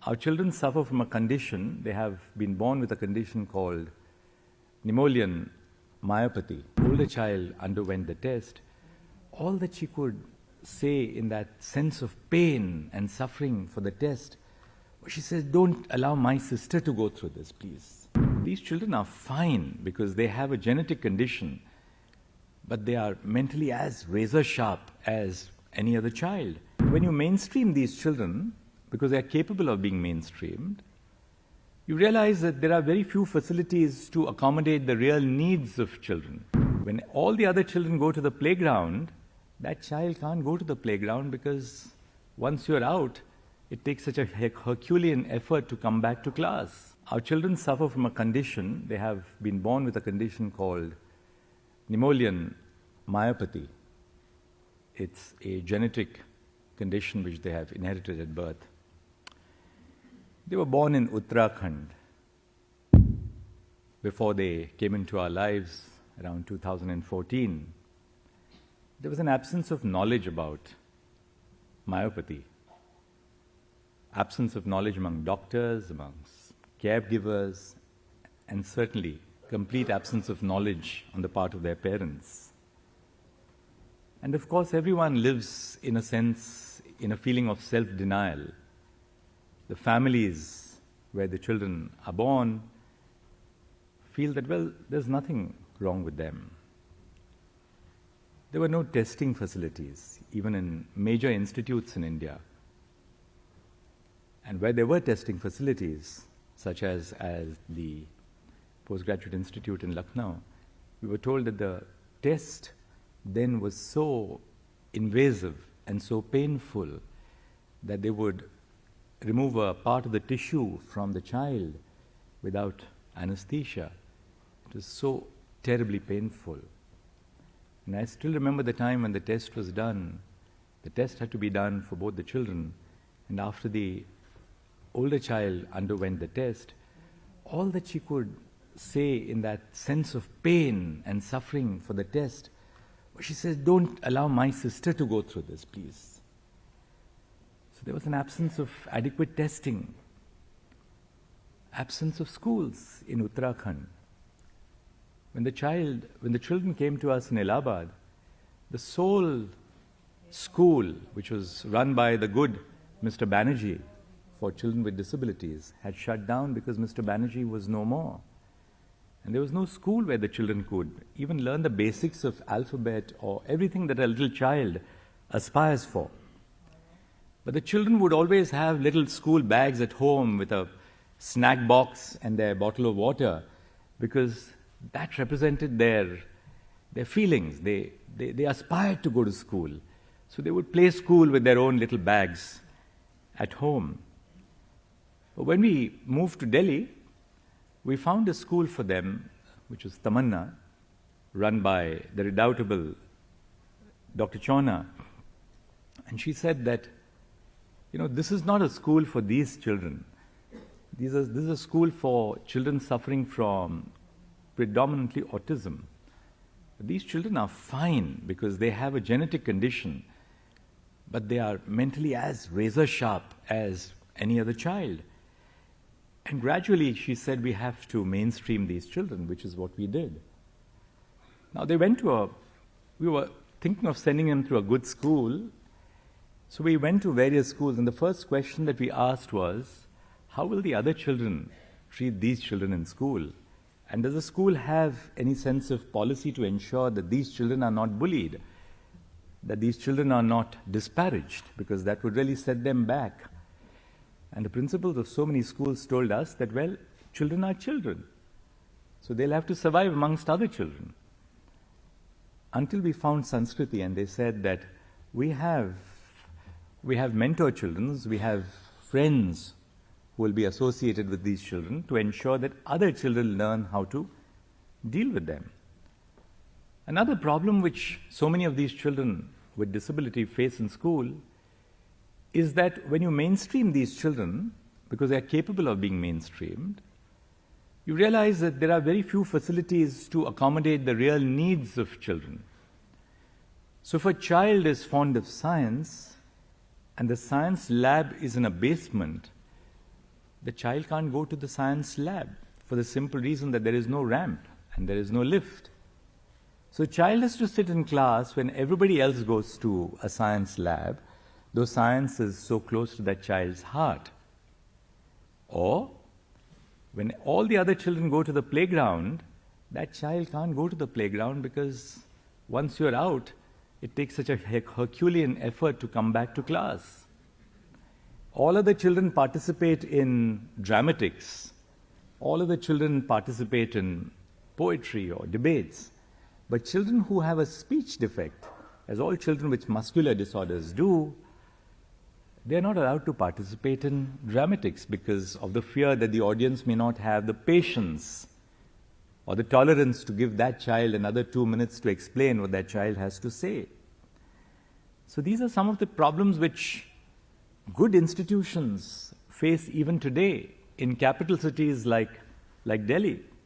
Our children suffer from a condition. They have been born with a condition called pneumolean myopathy. Older child underwent the test. All that she could say in that sense of pain and suffering for the test, she says, "Don't allow my sister to go through this, please." These children are fine because they have a genetic condition, but they are mentally as razor sharp as any other child. When you mainstream these children, because they are capable of being mainstreamed, you realize that there are very few facilities to accommodate the real needs of children. When all the other children go to the playground, that child can't go to the playground because once you're out, it takes such a Herculean effort to come back to class. Our children suffer from a condition. They have been born with a condition called pneumolean myopathy. It's a genetic condition which they have inherited at birth. They were born in Uttarakhand. Before they came into our lives around 2014, there was an absence of knowledge about myopathy. Absence of knowledge among doctors, amongst caregivers, and certainly complete absence of knowledge on the part of their parents. And of course, everyone lives, in a sense, in a feeling of self-denial. The families where the children are born feel that, well, there's nothing wrong with them. There were no testing facilities, even in major institutes in India. And where there were testing facilities, such as the Postgraduate Institute in Lucknow, we were told that the test then was so invasive and so painful that they would remove a part of the tissue from the child without anesthesia. It was so terribly painful. And I still remember the time when the test was done. The test had to be done for both the children. And after the older child underwent the test, all that she could say in that sense of pain and suffering for the test, she says, "Don't allow my sister to go through this, please." So there was an absence of adequate testing, absence of schools in Uttarakhand. When the children came to us in Allahabad, the sole school, which was run by the good Mr. Banerjee for children with disabilities, had shut down because Mr. Banerjee was no more. And there was no school where the children could even learn the basics of alphabet or everything that a little child aspires for. But the children would always have little school bags at home with a snack box and their bottle of water, because that represented their feelings. They aspired to go to school. So they would play school with their own little bags at home. But when we moved to Delhi, we found a school for them, which was Tamanna, run by the redoubtable Dr. Chona. And she said that, this is not a school for these children. This is a school for children suffering from predominantly autism. These children are fine because they have a genetic condition, but they are mentally as razor sharp as any other child. And gradually, she said, we have to mainstream these children, which is what we did. Now, we were thinking of sending them to a good school. So we went to various schools, and the first question that we asked was, how will the other children treat these children in school? And does the school have any sense of policy to ensure that these children are not bullied, that these children are not disparaged, because that would really set them back? And the principals of so many schools told us that, well, children are children, so they'll have to survive amongst other children. Until we found Sanskriti, and they said that we have mentor children, we have friends who will be associated with these children to ensure that other children learn how to deal with them. Another problem which so many of these children with disability face in school is that when you mainstream these children, because they are capable of being mainstreamed, you realize that there are very few facilities to accommodate the real needs of children. So if a child is fond of science and the science lab is in a basement, the child can't go to the science lab for the simple reason that there is no ramp and there is no lift. So, child has to sit in class when everybody else goes to a science lab, though science is so close to that child's heart. Or, when all the other children go to the playground, that child can't go to the playground because once you're out, it takes such a Herculean effort to come back to class. All other children participate in dramatics. All other children participate in poetry or debates. But children who have a speech defect, as all children with muscular disorders do, they are not allowed to participate in dramatics because of the fear that the audience may not have the patience or the tolerance to give that child another 2 minutes to explain what that child has to say. So these are some of the problems which good institutions face even today in capital cities like Delhi.